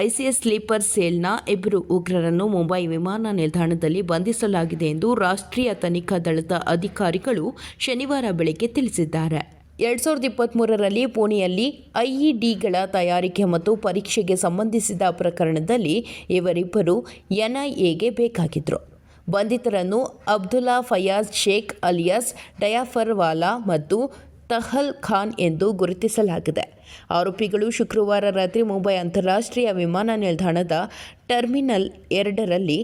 ISIS sleeper ಸೆಲ್ನ ಇಬ್ಬರು ಉಗ್ರರನ್ನು ಮುಂಬೈ ವಿಮಾನ ನಿಲ್ದಾಣದಲ್ಲಿ ಬಂಧಿಸಲಾಗಿದೆ ಎಂದು ರಾಷ್ಟ್ರೀಯ ತನಿಖಾ ದಳದ ಅಧಿಕಾರಿಗಳು ಶನಿವಾರ ಬೆಳಗ್ಗೆ ತಿಳಿಸಿದ್ದಾರೆ. 2023ರಲ್ಲಿ ಪುಣೆಯಲ್ಲಿ ಐಇಡಿಗಳ ತಯಾರಿಕೆ ಮತ್ತು ಪರೀಕ್ಷೆಗೆ ಸಂಬಂಧಿಸಿದ ಪ್ರಕರಣದಲ್ಲಿ ಇವರಿಬ್ಬರು ಎನ್ಐಎಗೆ ಬೇಕಾಗಿದ್ದರು. ಬಂಧಿತರನ್ನು ಅಬ್ದುಲ್ಲಾ ಫಯಾಜ್ ಶೇಖ್ ಅಲಿಯಾಸ್ ಡಯಾಫರ್ ವಾಲಾ ಮತ್ತು ತಹಲ್ ಖಾನ್ ಎಂದು ಗುರುತಿಸಲಾಗಿದೆ. ಆರೋಪಿಗಳು ಶುಕ್ರವಾರ ರಾತ್ರಿ ಮುಂಬೈ ಅಂತಾರಾಷ್ಟ್ರೀಯ ವಿಮಾನ ನಿಲ್ದಾಣದ ಟರ್ಮಿನಲ್ 2ರಲ್ಲಿ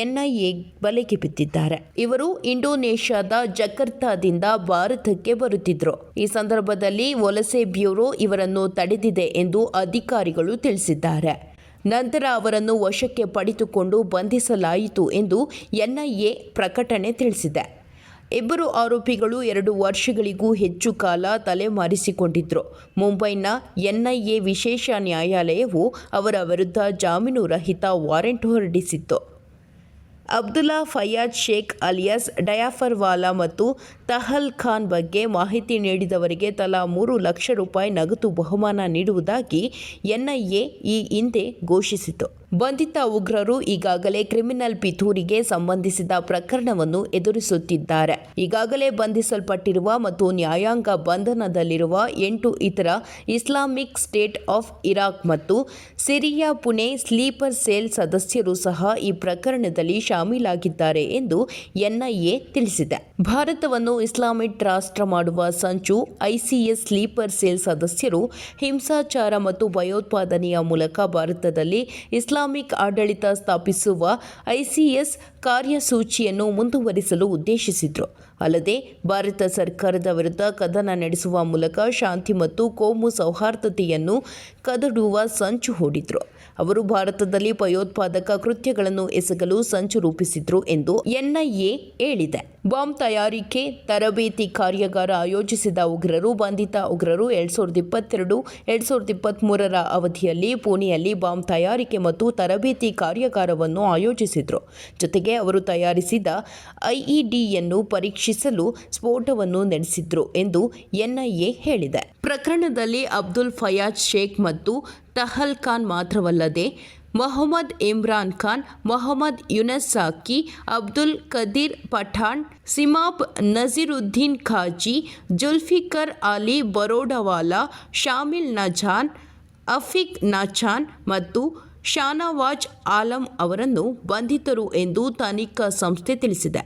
ಎನ್ಐಎ ಬಲೆಗೆ ಬಿದ್ದಿದ್ದಾರೆ. ಇವರು ಇಂಡೋನೇಷ್ಯಾದ ಜಕಾರ್ತಾದಿಂದ ಭಾರತಕ್ಕೆ ಬರುತ್ತಿದ್ದರು. ಈ ಸಂದರ್ಭದಲ್ಲಿ ವಲಸೆ ಬ್ಯೂರೋ ಇವರನ್ನು ತಡೆದಿದೆ ಎಂದು ಅಧಿಕಾರಿಗಳು ತಿಳಿಸಿದ್ದಾರೆ. ನಂತರ ಅವರನ್ನು ವಶಕ್ಕೆ ಪಡೆದುಕೊಂಡು ಬಂಧಿಸಲಾಯಿತು ಎಂದು ಎನ್ಐಎ ಪ್ರಕಟಣೆ ತಿಳಿಸಿದೆ. ಇಬ್ಬರು ಆರೋಪಿಗಳು 2 ವರ್ಷಗಳಿಗೂ ಹೆಚ್ಚು ಕಾಲ ತಲೆಮರೆಸಿಕೊಂಡಿದ್ದರು. ಮುಂಬೈನ ಎನ್ಐಎ ವಿಶೇಷ ನ್ಯಾಯಾಲಯವು ಅವರ ವಿರುದ್ಧ ಜಾಮೀನು ರಹಿತ ವಾರೆಂಟ್ ಹೊರಡಿಸಿತ್ತು. ಅಬ್ದುಲ್ಲಾ ಫಯಾಜ್ ಶೇಖ್ ಅಲಿಯಾಸ್ ಡಯಾಫರ್ ವಾಲಾ ಮತ್ತು ತಹಲ್ ಖಾನ್ ಬಗ್ಗೆ ಮಾಹಿತಿ ನೀಡಿದವರಿಗೆ ತಲಾ 3 ಲಕ್ಷ ರೂಪಾಯಿ ನಗದು ಬಹುಮಾನ ನೀಡುವುದಾಗಿ ಎನ್ಐಎ ಈ ಹಿಂದೆ ಘೋಷಿಸಿತು. ಬಂಧಿತ ಉಗ್ರರು ಈಗಾಗಲೇ ಕ್ರಿಮಿನಲ್ ಪಿತೂರಿಗೆ ಸಂಬಂಧಿಸಿದ ಪ್ರಕರಣವನ್ನು ಎದುರಿಸುತ್ತಿದ್ದಾರೆ. ಈಗಾಗಲೇ ಬಂಧಿಸಲ್ಪಟ್ಟಿರುವ ಮತ್ತು ನ್ಯಾಯಾಂಗ ಬಂಧನದಲ್ಲಿರುವ 8 ಇತರ ಇಸ್ಲಾಮಿಕ್ ಸ್ಟೇಟ್ ಆಫ್ ಇರಾಕ್ ಮತ್ತು ಸಿರಿಯಾ ಪುಣೆ ಸ್ಲೀಪರ್ ಸೆಲ್ ಸದಸ್ಯರು ಸಹ ಈ ಪ್ರಕರಣದಲ್ಲಿ ಶಾಮೀಲಾಗಿದ್ದಾರೆ ಎಂದು ಎನ್ಐಎ ತಿಳಿಸಿದೆ. ಭಾರತವನ್ನು ಇಸ್ಲಾಮಿಕ್ ರಾಷ್ಟ್ರ ಮಾಡುವ ಸಂಚು ಐಸಿಸ್ ಸ್ಲೀಪರ್ ಸೆಲ್ ಸದಸ್ಯರು ಹಿಂಸಾಚಾರ ಮತ್ತು ಭಯೋತ್ಪಾದನೆಯ ಮೂಲಕ ಭಾರತದಲ್ಲಿ ಇಸ್ಲಾಮಿಕ್ ಆಡಳಿತ ಸ್ಥಾಪಿಸುವ ಐಸಿಸ್ ಕಾರ್ಯಸೂಚಿಯನ್ನು ಮುಂದುವರಿಸಲು ಉದ್ದೇಶಿಸಿದ್ರು. ಅಲ್ಲದೆ ಭಾರತ ಸರ್ಕಾರದ ವಿರುದ್ಧ ಕದನ ನಡೆಸುವ ಮೂಲಕ ಶಾಂತಿ ಮತ್ತು ಕೋಮು ಸೌಹಾರ್ದತೆಯನ್ನು ಕದಡುವ ಸಂಚು ಹೂಡಿದ್ರು. ಅವರು ಭಾರತದಲ್ಲಿ ಭಯೋತ್ಪಾದಕ ಕೃತ್ಯಗಳನ್ನು ಎಸಗಲು ಸಂಚು ರೂಪಿಸಿದ್ರು ಎಂದು ಎನ್ಐಎ ಹೇಳಿದೆ. ಬಾಂಬ್ ತಯಾರಿಕೆ ತರಬೇತಿ ಕಾರ್ಯಾಗಾರ ಆಯೋಜಿಸಿದ ಉಗ್ರರು ಬಂಧಿತ ಉಗ್ರರು 2022-2023ರ ಅವಧಿಯಲ್ಲಿ ಪುಣೆಯಲ್ಲಿ ಬಾಂಬ್ ತಯಾರಿಕೆ ಮತ್ತು ತರಬೇತಿ ಕಾರ್ಯಾಗಾರವನ್ನು ಆಯೋಜಿಸಿದ್ರು. ಜೊತೆಗೆ ಅವರು ತಯಾರಿಸಿದ ಐಇಡಿಯನ್ನು ಪರೀಕ್ಷಿಸಲು ಸ್ಫೋಟವನ್ನು ನಡೆಸಿದ್ರು ಎಂದು ಎನ್ಐಎ ಹೇಳಿದೆ. ಪ್ರಕರಣದಲ್ಲಿ ಅಬ್ದುಲ್ ಫಯಾಜ್ ಶೇಖ್ ಮತ್ತು ತಹಲ್ ಖಾನ್ ಮಾತ್ರವಲ್ಲದೆ ಮೊಹಮ್ಮದ್ ಇಮ್ರಾನ್ ಖಾನ್, ಮೊಹಮ್ಮದ್ ಯುನಸ್ ಸಾಕಿ, ಅಬ್ದುಲ್ ಕದೀರ್ ಪಠಾಣ್, ಸಿಮಾಬ್ ನಜೀರುದ್ದೀನ್ ಖಾಜಿ, ಜುಲ್ಫಿಕರ್ ಅಲಿ ಬರೋಡವಾಲಾ, ಶಾಮಿಲ್ ನಜಾನ್, ಅಫೀಕ್ ನಚಾನ್ ಮತ್ತು ಶಾನವಾಜ್ ಆಲಂ ಅವರನ್ನು ಬಂಧಿತರು ಎಂದು ತನಿಖಾ ಸಂಸ್ಥೆ ತಿಳಿಸಿದೆ.